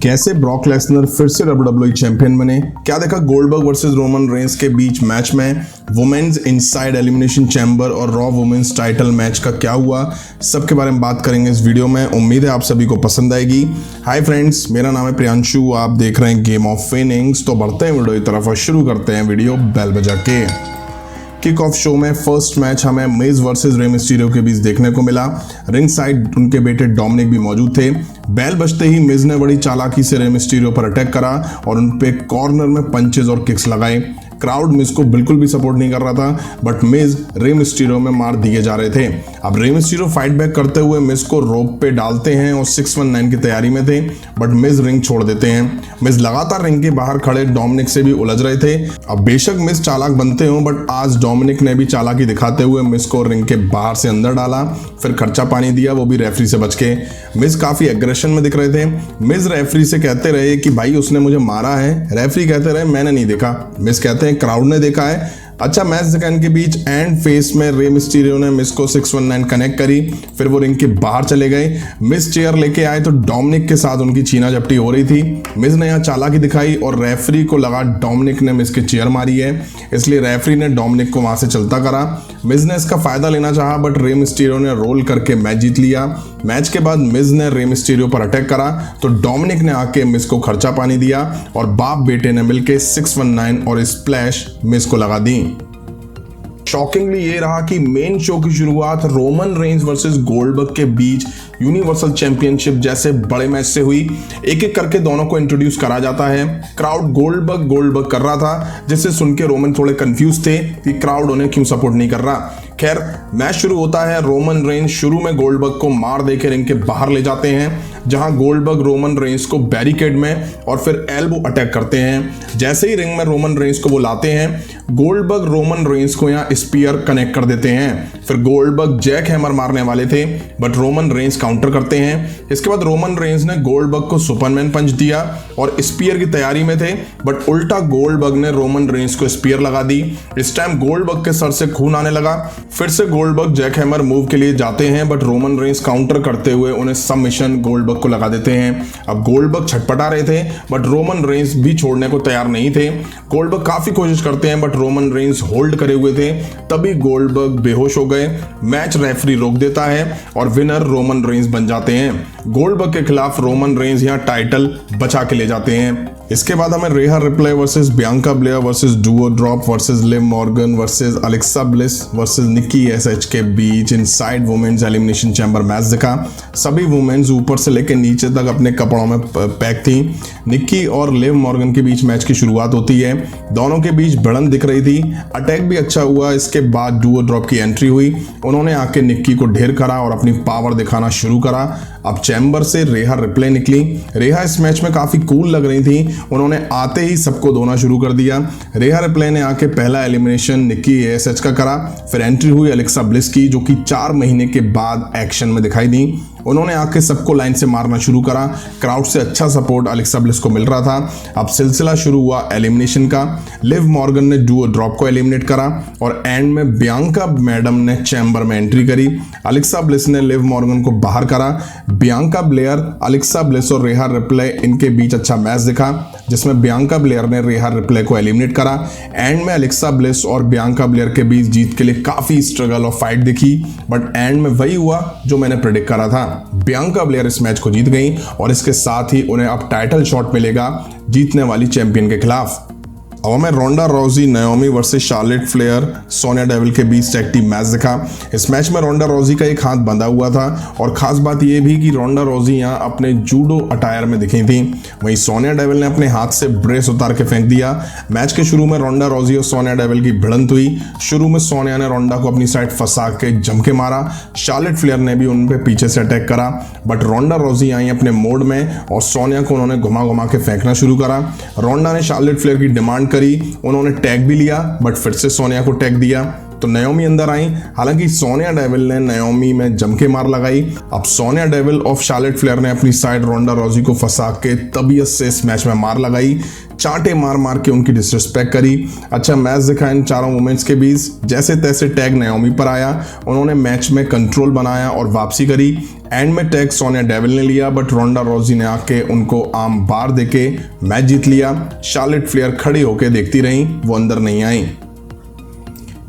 कैसे Brock Lesnar फिर से WWE चैंपियन बने, क्या देखा गोल्डबर्ग वर्सेस रोमन रेंस के बीच मैच में, वुमेन्स इनसाइड एलिमिनेशन चैम्बर और रॉ वुमेन्स टाइटल मैच का क्या हुआ, सबके बारे में बात करेंगे इस वीडियो में। उम्मीद है आप सभी को पसंद आएगी। हाय फ्रेंड्स, मेरा नाम है प्रियांशु, आप देख रहे हैं गेम ऑफ फेनिंग्स। तो बढ़ते हैं वीडियो की तरफ और शुरू करते हैं वीडियो बेल बजा के। किक ऑफ शो में फर्स्ट मैच हमें मिज वर्सेस रे मिस्टीरियो के बीच देखने को मिला। रिंग साइड उनके बेटे डोमिनिक भी मौजूद थे। बेल बजते ही मिज ने बड़ी चालाकी से रे मिस्टीरियो पर अटैक करा और उन पे कॉर्नर में पंचेज और किक्स लगाए। क्राउड मिज को बिल्कुल भी सपोर्ट नहीं कर रहा था, बट मिज रे मिस्टीरियो में मार दिए जा रहे थे। अब रे मिस्टीरियो फाइट बैक करते हुए मिज को रोप पे डालते हैं और 619 की तैयारी में थे, बट मिज रिंग छोड़ देते हैं। मिज लगातार रिंग के बाहर खड़े डोमिनिक से भी उलझ रहे थे। अब बेशक मिज चालाक बनते हो, बट आज डोमिनिक ने भी चालाकी दिखाते हुए मिज को रिंग के बाहर से अंदर डाला, फिर खर्चा पानी दिया, वो भी रेफरी से बच के। मिज काफी एग्रेशन में दिख रहे थे। मिज रेफरी से कहते रहे कि भाई उसने मुझे मारा है, रेफरी कहते रहे मैंने नहीं देखा। मिज कहते हैं क्राउड ने देखा है। अच्छा मैच सेकंड के बीच एंड फेस में रे मिस्टीरियो ने मिस को 619 कनेक्ट करी, फिर वो रिंग के बाहर चले गए। मिस चेयर लेके आए तो डोमिनिक के साथ उनकी छीना झपटी हो रही थी। मिस ने यहाँ चालाकी दिखाई और रेफरी को लगा डोमिनिक ने मिस की चेयर मारी है, इसलिए रेफरी ने डोमिनिक को वहां से चलता करा। मिस ने इसका फायदा लेना चाहा, बट रे मिस्टीरियो ने रोल करके मैच जीत लिया। मैच के बाद मिस ने रे मिस्टीरियो पर अटैक करा तो डोमिनिक ने आके मिस को खर्चा पानी दिया और बाप बेटे ने मिलके 619 और स्प्लैश मिस को लगा दी। शॉकिंगली ये रहा कि मेन शो की शुरुआत रोमन रेंस वर्सेस गोल्डबर्ग के बीच यूनिवर्सल चैंपियनशिप जैसे बड़े मैच से हुई। एक एक करके दोनों को इंट्रोड्यूस करा जाता है। क्राउड गोल्डबर्ग कर रहा था, जिससे सुन के रोमन थोड़े कंफ्यूज थे कि क्राउड उन्हें क्यों सपोर्ट नहीं कर रहा। खैर मैच शुरू होता है। रोमन रेंस शुरू में गोल्डबर्ग को मार देकर रिंग के बाहर ले जाते हैं, जहां गोल्डबर्ग रोमन रेंस को बैरिकेड में और फिर एल्बो अटैक करते हैं। जैसे ही रिंग में रोमन रेंस को वो लाते हैं, गोल्डबर्ग रोमन रेंस को यहाँ स्पीयर कनेक्ट कर देते हैं। फिर गोल्डबर्ग जैक हैमर मारने वाले थे, बट रोमन रेंस काउंटर करते हैं। इसके बाद रोमन रेंस ने गोल्डबर्ग को सुपरमैन पंच दिया और स्पीयर की तैयारी में थे, बट उल्टा गोल्डबर्ग ने रोमन रेंस को स्पीयर लगा दी। इस टाइम गोल्डबर्ग के सर से खून आने लगा। फिर से गोल्डबर्ग जैक हैमर मूव के लिए जाते हैं, बट रोमन रेंस काउंटर करते हुए उन्हें सबमिशन गोल्डबर्ग को लगा देते हैं। अब गोल्डबर्ग छटपटा रहे थे, बट रोमन रेंस भी छोड़ने को तैयार नहीं थे। गोल्डबर्ग काफी कोशिश करते हैं, बट रोमन रेंस होल्ड करे हुए थे। तभी गोल्डबर्ग बेहोश हो गए। मैच रेफरी रोक देता है और विनर रोमन रेंस बन जाते हैं। गोल्डबर्ग के खिलाफ रोमन रेंस यहाँ टाइटल बचा के ले जाते हैं। इसके बाद हमें Rhea Ripley versus Bianca Belair versus Doudrop versus Liv Morgan versus Alexa Bliss versus Nikki ASH के बीच inside women's elimination chamber match दिखा। सभी वुमेन्स ऊपर से लेकर नीचे तक अपने कपड़ों में पैक थी। निक्की और लिव मॉर्गन के बीच मैच की शुरुआत होती है। दोनों के बीच भिड़ंत दिख रही थी। अटैक भी अच्छा हुआ। इसके बाद डुओ ड्रॉप की एंट्री हुई। उन्होंने आके निक्की को ढेर करा और अपनी पावर दिखाना शुरू करा। अब चैम्बर से रेहा रिप्ले निकली। रेहा इस मैच में काफी कूल लग रही थी। उन्होंने आते ही सबको धोना शुरू कर दिया। रेहा रिप्ले ने आके पहला एलिमिनेशन निक्की एएसएच का करा। फिर एंट्री हुई अलेक्सा ब्लिस की, जो कि 4 महीने के बाद एक्शन में दिखाई दी। उन्होंने आके सबको लाइन से मारना शुरू करा। क्राउड से अच्छा सपोर्ट अलेक्सा ब्लिस को मिल रहा था। अब सिलसिला शुरू हुआ एलिमिनेशन का। लिव मॉर्गन ने डुओ ड्रॉप को एलिमिनेट करा और एंड में बियांका मैडम ने चैम्बर में एंट्री करी। अलेक्सा ब्लिस ने लिव मॉर्गन को बाहर करा। बियांका ब्लेयर, अलेक्सा ब्लिस और रेहा रिप्ले, इनके बीच अच्छा मैच दिखा, जिसमें बियांका ब्लेयर ने रेहा रिप्ले को एलिमिनेट करा। एंड में अलेक्सा ब्लिस और बियांका ब्लेयर के बीच जीत के लिए काफी स्ट्रगल और फाइट दिखी, बट एंड में वही हुआ जो मैंने प्रेडिक्ट करा था। बियांका ब्लेयर इस मैच को जीत गई और इसके साथ ही उन्हें अब टाइटल शॉट मिलेगा जीतने वाली चैंपियन के खिलाफ। अब हमें रोंडा रोजी Naomi versus Charlotte Flair Sonia devil के बीच टैग टीम मैच दिखा। इस मैच में रोंडा रोजी का एक हाथ बंधा हुआ था और खास बात यह भी कि रोंडा रोजी यहाँ अपने जूडो अटायर में दिखी थी। वहीं सोनिया डेविल ने अपने हाथ से ब्रेस उतार के फेंक दिया। मैच के शुरू में रोंडा रोजी और सोनिया डेविल की भिड़ंत हुई। शुरू में सोनिया ने रोंडा को अपनी साइड फंसा के जम के मारा। शार्लेट फ्लेयर ने भी उन पे पीछे से अटैक करा, बट रोंडा रोजी आई अपने मोड में और सोनिया को उन्होंने घुमा घुमा के फेंकना शुरू करा। रोंडा ने शार्लेट फ्लेयर की डिमांड करी, उन्होंने टैग भी लिया, बट फिर से सोनिया को टैग दिया तो नाओमी अंदर आई। हालांकि सोनिया डेविल ने नाओमी में जम के मार लगाई। अब Sonia devil of Charlotte Flair ने अपनी साइड रोंडा रोजी को फंसा के तबीयत से इस मैच में मार लगाई। चांटे मार मार के उनकी डिसरिस्पेक्ट करी। अच्छा मैच दिखा इन चारों वुमेन्स के बीच, जैसे तैसे टैग नाओमी पर आया, उन्होंने मैच में कंट्रोल बनाया और वापसी करी। एंड में टैग सोनिया डेविल ने लिया, बट रोंडा रोजी ने आके उनको आम बार देके मैच जीत लिया। शार्लेट फ्लेयर खड़ी होके देखती रही, वो अंदर नहीं आई।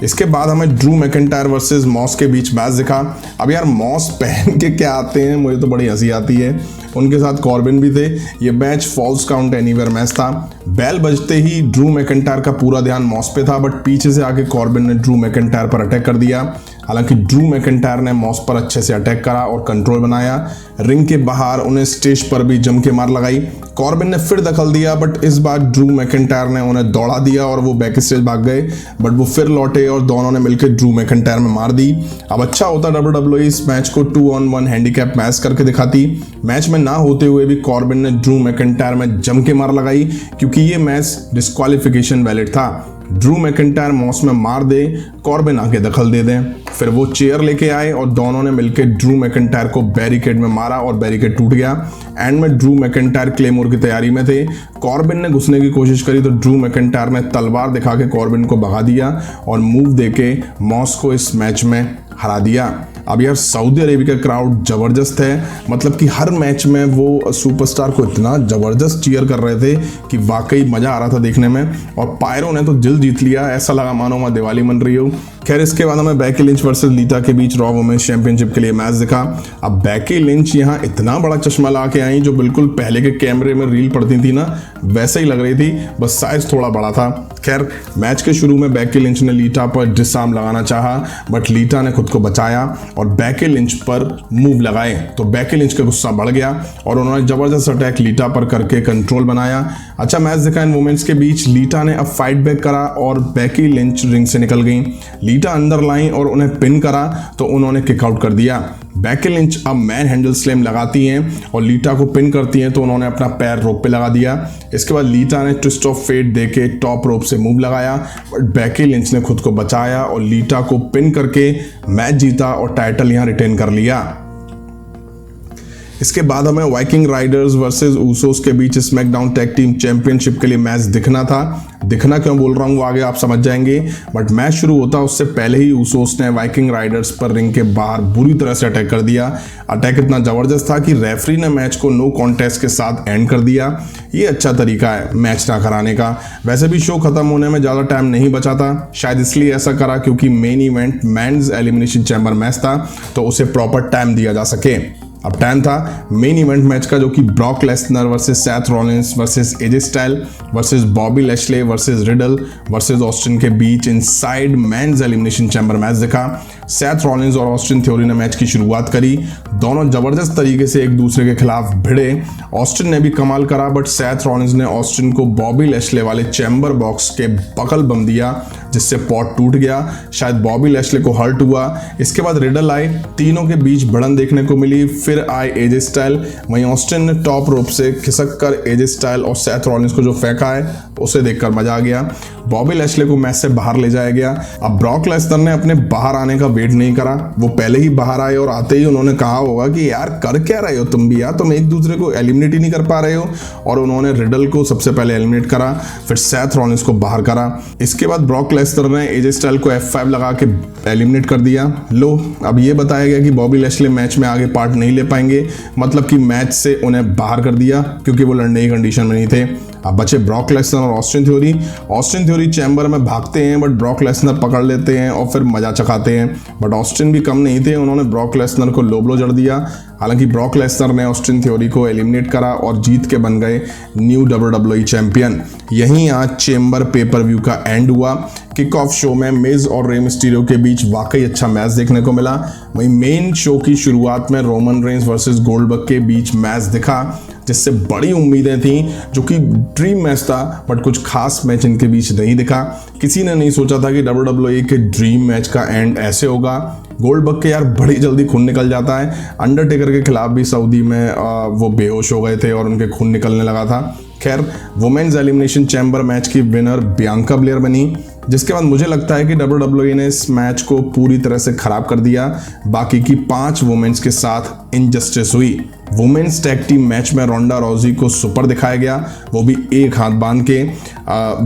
इसके बाद हमें ड्रू मैकिंटायर वर्सेस मॉस के बीच मैच दिखा। अब यार मॉस पहन के क्या आते हैं, मुझे तो बड़ी हंसी आती है। उनके साथ कॉर्बिन भी थे। ये match false count anywhere match था। बेल बजते ही ड्रू मैकिंटायर का पूरा ध्यान मॉस पे था, बट पीछे से आके कॉर्बिन ने ड्रू मैकिंटायर पर अटैक कर दिया। हालांकि ड्रू मैकिंटायर ने मॉस पर अच्छे से अटैक करा और कंट्रोल बनाया। रिंग के बाहर उन्हें स्टेज पर भी जम के मार लगाई। कॉर्बिन ने फिर दखल दिया, बट इस बार ड्रू मैकिंटायर ने उन्हें दौड़ा दिया और वो बैक स्टेज भाग गए, बट वो फिर लौटे और दोनों ने मिलकर ड्रू मैकिंटायर में मार दी। अब अच्छा होता WWE इस मैच को 2-on-1 हैंडीकैप मैच करके दिखाती। मैच में ना होते हुए भी कॉर्बिन ने ड्रू मैकिंटायर में जम के मार लगाई, क्योंकि ये मैच डिस्क्वालिफिकेशन वैलिड था। ड्रू मैकिंटायर मॉस में मार दे, कॉर्बिन आके दखल दे दें। फिर वो चेयर लेके आए और दोनों ने मिलकर ड्रू मैकिंटायर को बैरिकेड में मारा और बैरिकेड टूट गया। एंड में ड्रू मैकिंटायर क्लेमोर की तैयारी में थे। कॉर्बिन ने घुसने की कोशिश करी तो ड्रू मैकिंटायर ने तलवार दिखा के कॉर्बिन को भगा दिया और मूव देके मॉस को इस मैच में हरा दिया। अब यार सऊदी अरेबिया का क्राउड जबरदस्त है, मतलब कि हर मैच में वो सुपरस्टार को इतना जबरदस्त चीयर कर रहे थे कि वाकई मजा आ रहा था देखने में। और पायरो ने तो दिल जीत लिया, ऐसा लगा मानो वहाँ दिवाली मन रही हो। खैर इसके बाद हमें बेकी लिंच वर्सेस लीटा के बीच रॉ वुमेन्स चैंपियनशिप के लिए मैच दिखा। अब बेकी लिंच यहाँ इतना बड़ा चश्मा ला के आई, जो बिल्कुल पहले के कैमरे में रील पड़ती थी ना, वैसे ही लग रही थी, बस साइज थोड़ा बड़ा था। खैर मैच के शुरू में बेकी लिंच ने लीटा पर डिसआर्म लगाना चाहा, बट लीटा ने खुद को बचाया और बेकी लिंच पर मूव लगाए तो बेकी लिंच का गुस्सा बढ़ गया और उन्होंने जबरदस्त अटैक लीटा पर करके कंट्रोल बनाया। अच्छा मैच दिखा इन वुमेन्स के बीच। लीटा ने अब फाइट बैक करा और बेकी लिंच रिंग से निकल गई। लीटा अंदर लाई और उन्हें पिन करा तो उन्होंने किकआउट कर दिया। बेकी लिंच अब मैन हैंडल स्लैम लगाती हैं और लीटा को पिन करती हैं तो उन्होंने अपना पैर रोप पे लगा दिया। इसके बाद लीटा ने ट्विस्ट ऑफ फेट देके टॉप रोप से मूव लगाया, बट बेकी लिंच ने खुद को बचाया और लीटा को पिन करके मैच जीता और टाइटल यहां रिटेन कर लिया। इसके बाद हमें वाइकिंग राइडर्स वर्सेस ऊसोस के बीच स्मैकडाउन टैग टीम चैंपियनशिप के लिए मैच दिखना था। दिखना क्यों बोल रहा हूँ वो आगे आप समझ जाएंगे, बट मैच शुरू होता उससे पहले ही ऊसोस ने वाइकिंग राइडर्स पर रिंग के बाहर बुरी तरह से अटैक कर दिया। अटैक इतना जबरदस्त था कि रेफरी ने मैच को नो कॉन्टेस्ट के साथ एंड कर दिया। ये अच्छा तरीका है मैच ना कराने का। वैसे भी शो खत्म होने में ज़्यादा टाइम नहीं बचा था, शायद इसलिए ऐसा करा क्योंकि main event men's elimination chamber match था तो उसे प्रॉपर टाइम दिया जा सके। अब टाइम था मेन इवेंट मैच का, जो कि Brock Lesnar versus Seth Rollins versus AJ Styles versus Bobby Lashley versus Riddle versus Austin के बीच inside men's elimination chamber match दिखा। सैथ रॉलिंस और ऑस्टिन थ्योरी ने मैच की शुरुआत करी। दोनों जबरदस्त तरीके से एक दूसरे के खिलाफ भिड़े। ऑस्टिन ने भी कमाल करा, बट सैथ रॉलिंस ने ऑस्टिन को बॉबी लैशले वाले चैम्बर बॉक्स के बकल बम दिया, जिससे पॉट टूट गया। शायद बॉबी लैशले को हर्ट हुआ। इसके बाद रिडल आए, तीनों के बीच भिड़न देखने को मिली। फिर आए एजे स्टाइल, वहीं ऑस्टिन ने टॉप रोप से खिसक कर एजे स्टाइल और सैथ रॉलिंस को जो फेंका है उसे देखकर मजा आ गया। बॉबी लैशले को मैच से बाहर ले जाया गया। अब ब्रॉक लेसनर ने अपने बाहर आने का वेट नहीं करा, वो पहले ही बाहर आए और आते ही उन्होंने कहा होगा कि यार कर क्या रहे हो तुम भी, यार तुम एक दूसरे को एलिमिनेट ही नहीं कर पा रहे हो। और उन्होंने रिडल को सबसे पहले एलिमिनेट करा, फिर सैथ रॉलिंस को बाहर करा। इसके बाद ब्रॉक लेसनर ने एजे स्टाइल को F5 लगा के एलिमिनेट कर दिया। लो अब ये बताया गया कि बॉबी लैशले मैच में आगे पार्ट नहीं ले पाएंगे, मतलब कि मैच से उन्हें बाहर कर दिया क्योंकि वो लड़ने की कंडीशन में नहीं थे। अब बचे ब्रॉक लेसनर और Austin theory. Austin theory chamber में भागते हैं, बट ब्रॉक लेसनर पकड़ लेते हैं और फिर मजा चखाते हैं। बट ऑस्टिन भी कम नहीं थे, उन्होंने ब्रॉक लेसनर को लो ब्लो जड़ दिया। हालांकि ब्रॉक लेसनर ने ऑस्टिन थ्योरी को एलिमिनेट करा और जीत के बन गए न्यू WWE चैंपियन। यहीं आज चैम्बर पेपर व्यू का एंड हुआ। किक ऑफ शो में मिज और रे मिस्टीरियो के बीच वाकई अच्छा मैच देखने को मिला। वहीं मेन शो की शुरुआत में रोमन रेंस वर्सेस गोल्डबर्ग के बीच मैच दिखा, जिससे बड़ी उम्मीदें थी, जो कि ड्रीम मैच था, बट कुछ खास मैच इनके बीच नहीं दिखा। किसी ने नहीं सोचा था कि WWE के ड्रीम मैच का एंड ऐसे होगा। गोल्डबर्ग के यार बड़ी जल्दी खून निकल जाता है। अंडरटेकर के खिलाफ भी सऊदी में वो बेहोश हो गए थे और उनके खून निकलने लगा था। खैर वुमेन्स एलिमिनेशन चैम्बर मैच की विनर बियांका ब्लेयर बनी, जिसके बाद मुझे लगता है कि WWE ने इस मैच को पूरी तरह से खराब कर दिया। बाकी की 5 वुमेन्स के साथ इनजस्टिस हुई। वुमेन्स टैग टीम मैच में रोंडा राउजी को सुपर दिखाया गया, वो भी एक हाथ बांध के।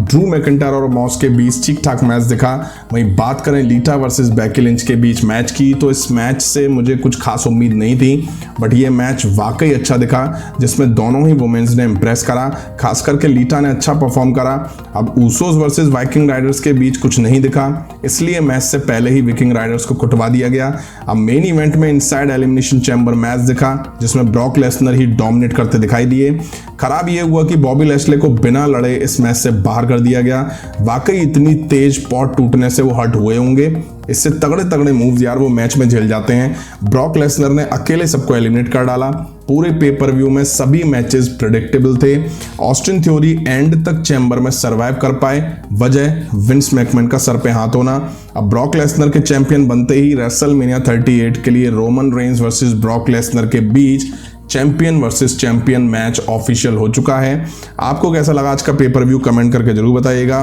ड्रू मैकिंटायर और मॉस के बीच ठीक ठाक मैच दिखा। वहीं बात करें लीटा वर्सेस बेकी लिंच के बीच मैच की, तो इस मैच से मुझे कुछ खास उम्मीद नहीं थी, बट ये मैच वाकई अच्छा दिखा जिसमें दोनों ही वुमेन्स ने इंप्रेस करा। खास करके लीटा ने अच्छा परफॉर्म करा। अब ऊसोस वर्सेस वाइकिंग राइडर्स के बीच कुछ नहीं दिखा, इसलिए मैच से पहले ही विकिंग राइडर्स को कुटवा दिया गया। अब मेन इवेंट में इनसाइड एलिमिनेशन चैम्बर मैच दिखा जिसमें ब्रॉक लेसनर ही डोमिनेट करते दिखाई दिए। खराब ये हुआ कि बॉबी लैशले को बिना लड़े इस मैच से बाहर कर दिया गया। वाकई इतनी तेज पॉट टूटने से वो हर्ट हुए होंगे। इससे तगड़े तगड़े मूव्स यार वो मैच में झेल जाते हैं। ब्रॉक लेसनर ने अकेले सबको एलिमिनेट कर डाला। पूरे पेपर व्यू में सभी मैचेस प्रेडिक्टेबल थे। ऑस्टिन थ्योरी एंड तक चैम्बर में सरवाइव कर पाए, वजह विंस मैकमैन का सर पे हाथ होना। अब ब्रॉक लेसनर के चैंपियन बनते ही रेसलमेनिया 38 के लिए Roman Reigns versus Brock Lesnar के बीच champion versus champion match official हो चुका है। आपको कैसा लगा आज का पेपर व्यू कमेंट करके जरूर बताइएगा।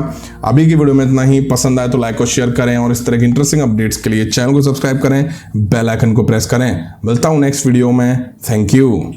अभी की वीडियो में इतना ही। पसंद आए तो लाइक और शेयर करें और इस तरह की इंटरेस्टिंग अपडेट्स के लिए चैनल को सब्सक्राइब करें, बेल आइकन को प्रेस करें। मिलता हूं नेक्स्ट वीडियो में। Thank you.